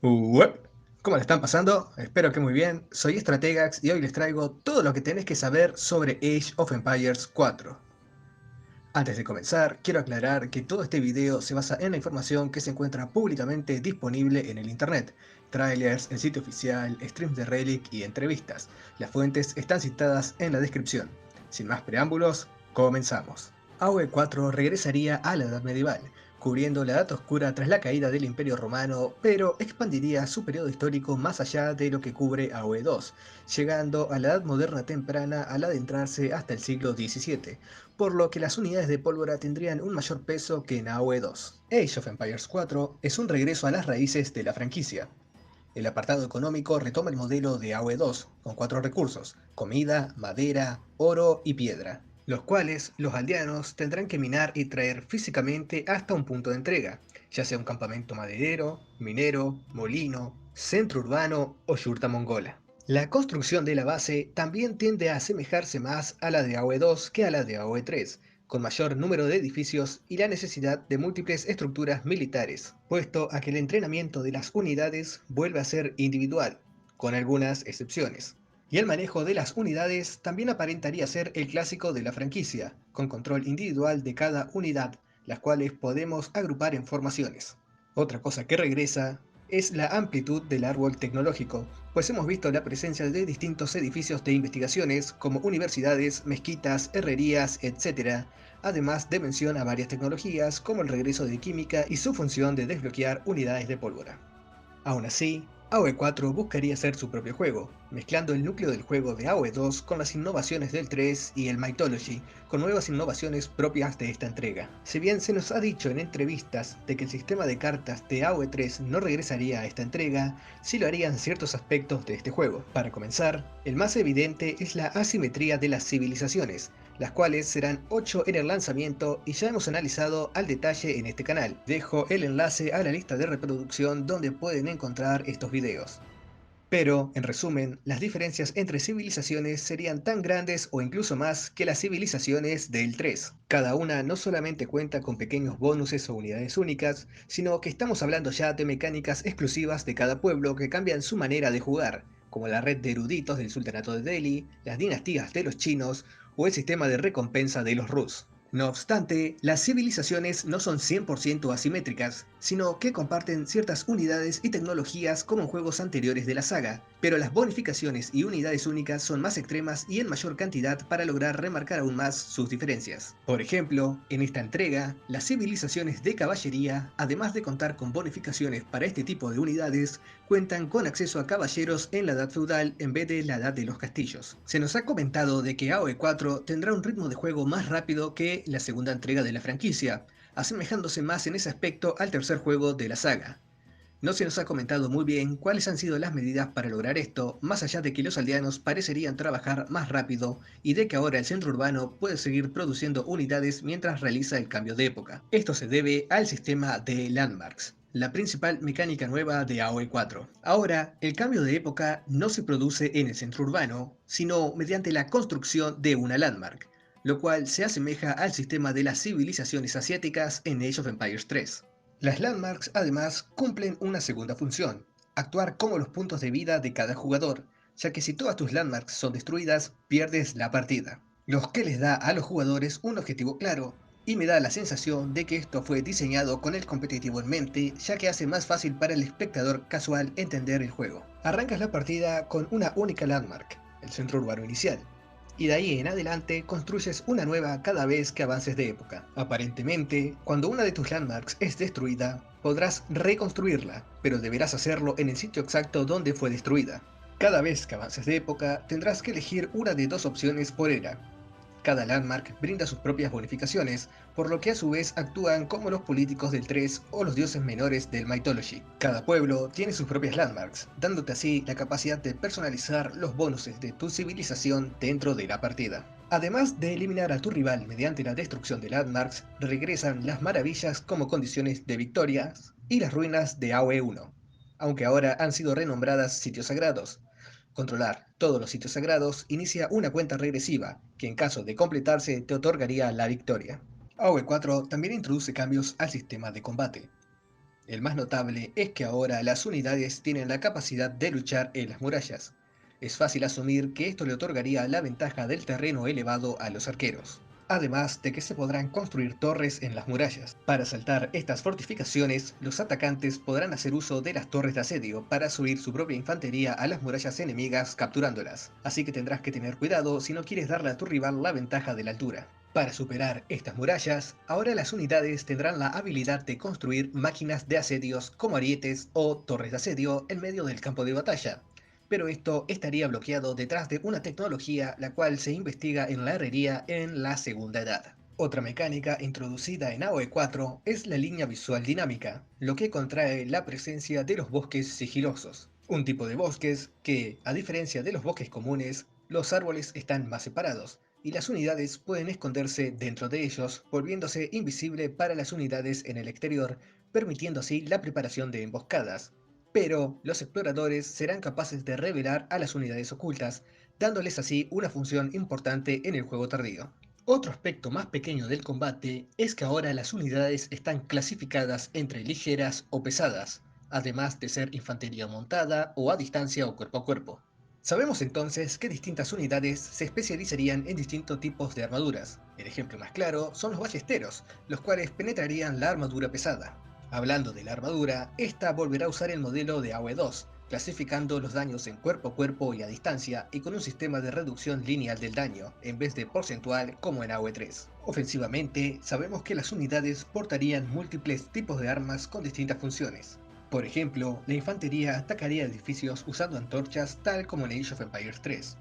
Uep. ¿Cómo le están pasando? Espero que muy bien. Soy Estrategax y hoy les traigo todo lo que tenés que saber sobre Age of Empires 4. Antes de comenzar, quiero aclarar que todo este video se basa en la información que se encuentra públicamente disponible en el internet. Trailers, el sitio oficial, streams de Relic y entrevistas. Las fuentes están citadas en la descripción. Sin más preámbulos, comenzamos. AoE 4 regresaría a la Edad Medieval, cubriendo la Edad Oscura tras la caída del Imperio Romano, pero expandiría su periodo histórico más allá de lo que cubre AoE 2, llegando a la Edad Moderna temprana al adentrarse hasta el siglo XVII, por lo que las unidades de pólvora tendrían un mayor peso que en AoE 2. Age of Empires 4 es un regreso a las raíces de la franquicia. El apartado económico retoma el modelo de AoE 2, con 4 recursos: comida, madera, oro y piedra, los cuales los aldeanos tendrán que minar y traer físicamente hasta un punto de entrega, ya sea un campamento maderero, minero, molino, centro urbano o yurta mongola. La construcción de la base también tiende a asemejarse más a la de AoE 2 que a la de AoE 3, con mayor número de edificios y la necesidad de múltiples estructuras militares, puesto a que el entrenamiento de las unidades vuelve a ser individual, con algunas excepciones. Y el manejo de las unidades también aparentaría ser el clásico de la franquicia, con control individual de cada unidad, las cuales podemos agrupar en formaciones. Otra cosa que regresa es la amplitud del árbol tecnológico, pues hemos visto la presencia de distintos edificios de investigaciones como universidades, mezquitas, herrerías, etc., además de mención a varias tecnologías como el regreso de química y su función de desbloquear unidades de pólvora. Aún así, AoE 4 buscaría ser su propio juego, mezclando el núcleo del juego de AoE 2 con las innovaciones del 3 y el Mythology, con nuevas innovaciones propias de esta entrega. Si bien se nos ha dicho en entrevistas de que el sistema de cartas de AoE 3 no regresaría a esta entrega, sí lo harían ciertos aspectos de este juego. Para comenzar, el más evidente es la asimetría de las civilizaciones, las cuales serán 8 en el lanzamiento y ya hemos analizado al detalle en este canal. Dejo el enlace a la lista de reproducción donde pueden encontrar estos videos. Pero, en resumen, las diferencias entre civilizaciones serían tan grandes o incluso más que las civilizaciones del 3. Cada una no solamente cuenta con pequeños bonuses o unidades únicas, sino que estamos hablando ya de mecánicas exclusivas de cada pueblo que cambian su manera de jugar, como la red de eruditos del sultanato de Delhi, las dinastías de los chinos o el sistema de recompensa de los Rus. No obstante, las civilizaciones no son 100% asimétricas, sino que comparten ciertas unidades y tecnologías como en juegos anteriores de la saga, pero las bonificaciones y unidades únicas son más extremas y en mayor cantidad para lograr remarcar aún más sus diferencias. Por ejemplo, en esta entrega, las civilizaciones de caballería, además de contar con bonificaciones para este tipo de unidades, cuentan con acceso a caballeros en la edad feudal en vez de la edad de los castillos. Se nos ha comentado de que AoE 4 tendrá un ritmo de juego más rápido que la segunda entrega de la franquicia, asemejándose más en ese aspecto al tercer juego de la saga. No se nos ha comentado muy bien cuáles han sido las medidas para lograr esto, más allá de que los aldeanos parecerían trabajar más rápido y de que ahora el centro urbano puede seguir produciendo unidades mientras realiza el cambio de época. Esto se debe al sistema de landmarks, la principal mecánica nueva de AoE 4. Ahora, el cambio de época no se produce en el centro urbano, sino mediante la construcción de una landmark, lo cual se asemeja al sistema de las civilizaciones asiáticas en Age of Empires 3. Las landmarks además cumplen una segunda función: actuar como los puntos de vida de cada jugador, ya que si todas tus landmarks son destruidas, pierdes la partida. Lo que les da a los jugadores un objetivo claro, y me da la sensación de que esto fue diseñado con el competitivo en mente, ya que hace más fácil para el espectador casual entender el juego. Arrancas la partida con una única landmark, el centro urbano inicial, y de ahí en adelante construyes una nueva cada vez que avances de época. Aparentemente, cuando una de tus landmarks es destruida, podrás reconstruirla, pero deberás hacerlo en el sitio exacto donde fue destruida. Cada vez que avances de época, tendrás que elegir una de dos opciones por era. Cada landmark brinda sus propias bonificaciones, por lo que a su vez actúan como los políticos del 3 o los dioses menores del Mythology. Cada pueblo tiene sus propias landmarks, dándote así la capacidad de personalizar los bonuses de tu civilización dentro de la partida. Además de eliminar a tu rival mediante la destrucción de landmarks, regresan las maravillas como condiciones de victorias y las ruinas de AoE 1, aunque ahora han sido renombradas sitios sagrados. Controlar todos los sitios sagrados inicia una cuenta regresiva, que en caso de completarse te otorgaría la victoria. AoE 4 también introduce cambios al sistema de combate. El más notable es que ahora las unidades tienen la capacidad de luchar en las murallas. Es fácil asumir que esto le otorgaría la ventaja del terreno elevado a los arqueros. Además de que se podrán construir torres en las murallas. Para saltar estas fortificaciones, los atacantes podrán hacer uso de las torres de asedio para subir su propia infantería a las murallas enemigas capturándolas. Así que tendrás que tener cuidado si no quieres darle a tu rival la ventaja de la altura. Para superar estas murallas, ahora las unidades tendrán la habilidad de construir máquinas de asedios como arietes o torres de asedio en medio del campo de batalla. Pero esto estaría bloqueado detrás de una tecnología la cual se investiga en la herrería en la Segunda Edad. Otra mecánica introducida en AoE 4 es la línea visual dinámica, lo que contrae la presencia de los bosques sigilosos. Un tipo de bosques que, a diferencia de los bosques comunes, los árboles están más separados, y las unidades pueden esconderse dentro de ellos, volviéndose invisible para las unidades en el exterior, permitiendo así la preparación de emboscadas. Pero los exploradores serán capaces de revelar a las unidades ocultas, dándoles así una función importante en el juego tardío. Otro aspecto más pequeño del combate es que ahora las unidades están clasificadas entre ligeras o pesadas, además de ser infantería montada o a distancia o cuerpo a cuerpo. Sabemos entonces que distintas unidades se especializarían en distintos tipos de armaduras. El ejemplo más claro son los ballesteros, los cuales penetrarían la armadura pesada. Hablando de la armadura, esta volverá a usar el modelo de AoE 2, clasificando los daños en cuerpo a cuerpo y a distancia y con un sistema de reducción lineal del daño, en vez de porcentual como en AoE 3. Ofensivamente, sabemos que las unidades portarían múltiples tipos de armas con distintas funciones. Por ejemplo, la infantería atacaría edificios usando antorchas tal como en Age of Empires 3.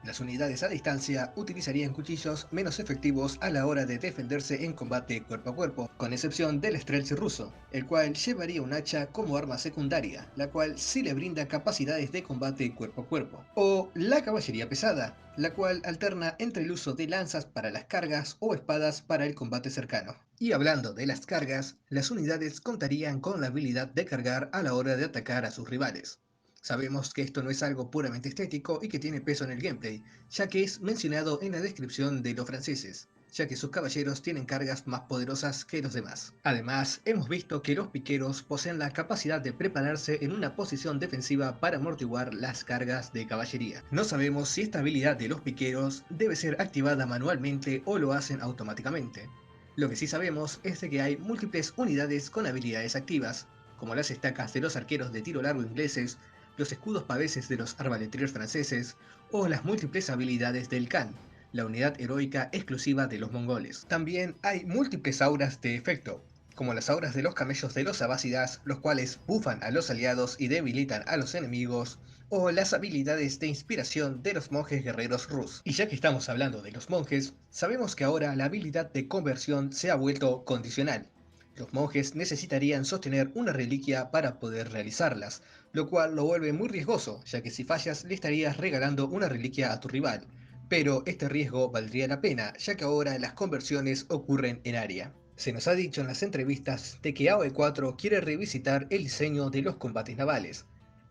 Las unidades a distancia utilizarían cuchillos menos efectivos a la hora de defenderse en combate cuerpo a cuerpo, con excepción del Streltsy ruso, el cual llevaría un hacha como arma secundaria, la cual sí le brinda capacidades de combate cuerpo a cuerpo. O la caballería pesada, la cual alterna entre el uso de lanzas para las cargas o espadas para el combate cercano. Y hablando de las cargas, las unidades contarían con la habilidad de cargar a la hora de atacar a sus rivales. Sabemos que esto no es algo puramente estético y que tiene peso en el gameplay, ya que es mencionado en la descripción de los franceses, ya que sus caballeros tienen cargas más poderosas que los demás. Además, hemos visto que los piqueros poseen la capacidad de prepararse en una posición defensiva para amortiguar las cargas de caballería. No sabemos si esta habilidad de los piqueros debe ser activada manualmente o lo hacen automáticamente. Lo que sí sabemos es de que hay múltiples unidades con habilidades activas, como las estacas de los arqueros de tiro largo ingleses, los escudos paveses de los arbaletiers franceses o las múltiples habilidades del Khan, la unidad heroica exclusiva de los mongoles. También hay múltiples auras de efecto, como las auras de los camellos de los abásidas, los cuales bufan a los aliados y debilitan a los enemigos, o las habilidades de inspiración de los monjes guerreros Rus. Y ya que estamos hablando de los monjes, sabemos que ahora la habilidad de conversión se ha vuelto condicional. Los monjes necesitarían sostener una reliquia para poder realizarlas, lo cual lo vuelve muy riesgoso, ya que si fallas le estarías regalando una reliquia a tu rival. Pero este riesgo valdría la pena, ya que ahora las conversiones ocurren en área. Se nos ha dicho en las entrevistas de que AoE 4 quiere revisitar el diseño de los combates navales.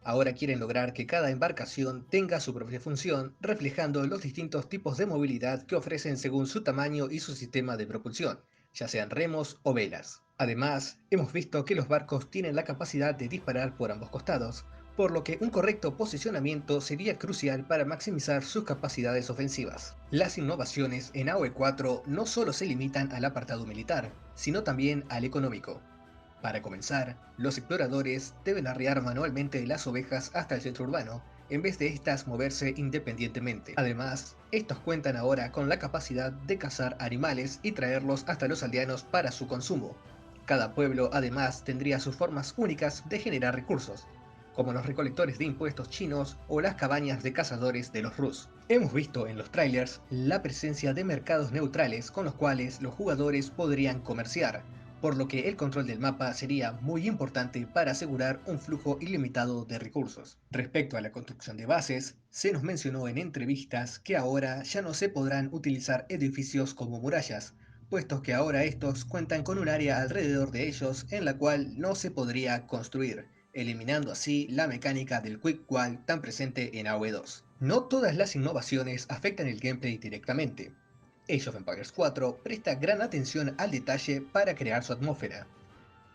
Ahora quieren lograr que cada embarcación tenga su propia función, reflejando los distintos tipos de movilidad que ofrecen según su tamaño y su sistema de propulsión, ya sean remos o velas. Además, hemos visto que los barcos tienen la capacidad de disparar por ambos costados, por lo que un correcto posicionamiento sería crucial para maximizar sus capacidades ofensivas. Las innovaciones en AoE 4 no solo se limitan al apartado militar, sino también al económico. Para comenzar, los exploradores deben arriar manualmente las ovejas hasta el centro urbano, en vez de estas moverse independientemente. Además, estos cuentan ahora con la capacidad de cazar animales y traerlos hasta los aldeanos para su consumo. Cada pueblo además tendría sus formas únicas de generar recursos, como los recolectores de impuestos chinos o las cabañas de cazadores de los Rus. Hemos visto en los trailers la presencia de mercados neutrales con los cuales los jugadores podrían comerciar, por lo que el control del mapa sería muy importante para asegurar un flujo ilimitado de recursos. Respecto a la construcción de bases, se nos mencionó en entrevistas que ahora ya no se podrán utilizar edificios como murallas, puesto que ahora estos cuentan con un área alrededor de ellos en la cual no se podría construir, eliminando así la mecánica del Quick Wall tan presente en AoE 2. No todas las innovaciones afectan el gameplay directamente. Age of Empires 4 presta gran atención al detalle para crear su atmósfera.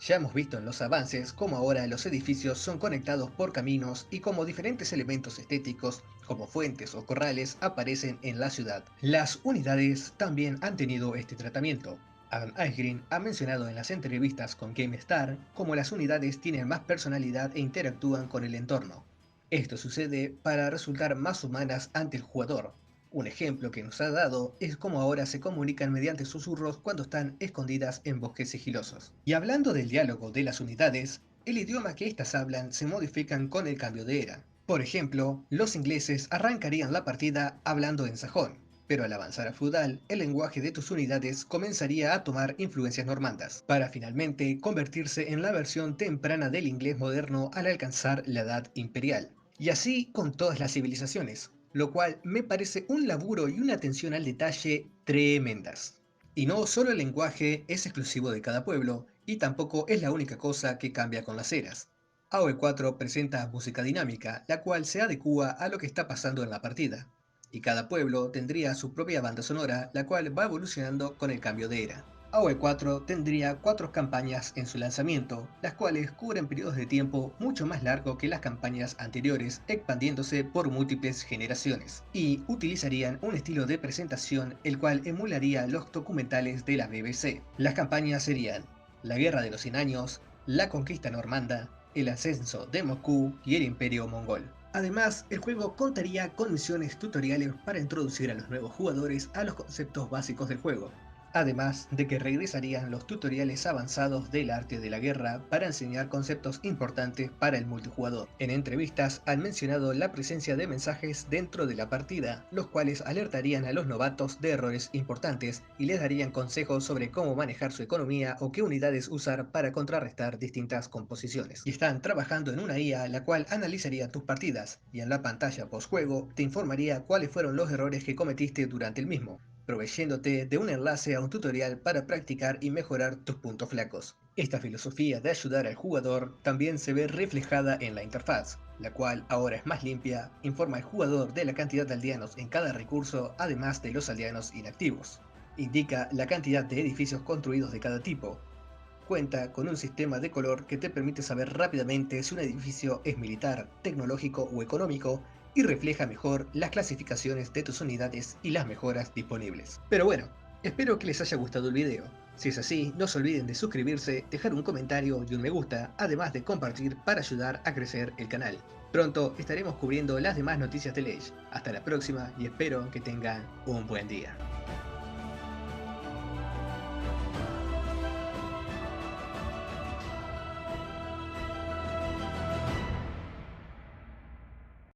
Ya hemos visto en los avances cómo ahora los edificios son conectados por caminos y cómo diferentes elementos estéticos, como fuentes o corrales, aparecen en la ciudad. Las unidades también han tenido este tratamiento. Adam Icegreen ha mencionado en las entrevistas con GameStar cómo las unidades tienen más personalidad e interactúan con el entorno. Esto sucede para resultar más humanas ante el jugador. Un ejemplo que nos ha dado es cómo ahora se comunican mediante susurros cuando están escondidas en bosques sigilosos. Y hablando del diálogo de las unidades, el idioma que éstas hablan se modifican con el cambio de era. Por ejemplo, los ingleses arrancarían la partida hablando en sajón, pero al avanzar a feudal, el lenguaje de tus unidades comenzaría a tomar influencias normandas, para finalmente convertirse en la versión temprana del inglés moderno al alcanzar la edad imperial. Y así con todas las civilizaciones, lo cual me parece un laburo y una atención al detalle tremendas. Y no solo el lenguaje es exclusivo de cada pueblo, y tampoco es la única cosa que cambia con las eras. AoE 4 presenta música dinámica, la cual se adecúa a lo que está pasando en la partida, y cada pueblo tendría su propia banda sonora, la cual va evolucionando con el cambio de era. AoE 4 tendría 4 campañas en su lanzamiento, las cuales cubren periodos de tiempo mucho más largos que las campañas anteriores, expandiéndose por múltiples generaciones, y utilizarían un estilo de presentación el cual emularía los documentales de la BBC. Las campañas serían la Guerra de los 100 Años, la Conquista Normanda, el ascenso de Moscú y el Imperio Mongol. Además, el juego contaría con misiones tutoriales para introducir a los nuevos jugadores a los conceptos básicos del juego, además de que regresarían los tutoriales avanzados del arte de la guerra para enseñar conceptos importantes para el multijugador. En entrevistas han mencionado la presencia de mensajes dentro de la partida, los cuales alertarían a los novatos de errores importantes y les darían consejos sobre cómo manejar su economía o qué unidades usar para contrarrestar distintas composiciones. Y están trabajando en una IA la cual analizaría tus partidas y en la pantalla postjuego te informaría cuáles fueron los errores que cometiste durante el mismo, proveyéndote de un enlace a un tutorial para practicar y mejorar tus puntos flacos. Esta filosofía de ayudar al jugador también se ve reflejada en la interfaz, la cual ahora es más limpia, informa al jugador de la cantidad de aldeanos en cada recurso, además de los aldeanos inactivos. Indica la cantidad de edificios construidos de cada tipo. Cuenta con un sistema de color que te permite saber rápidamente si un edificio es militar, tecnológico o económico, y refleja mejor las clasificaciones de tus unidades y las mejoras disponibles. Pero bueno, espero que les haya gustado el video. Si es así, no se olviden de suscribirse, dejar un comentario y un me gusta, además de compartir para ayudar a crecer el canal. Pronto estaremos cubriendo las demás noticias de Age. Hasta la próxima y espero que tengan un buen día.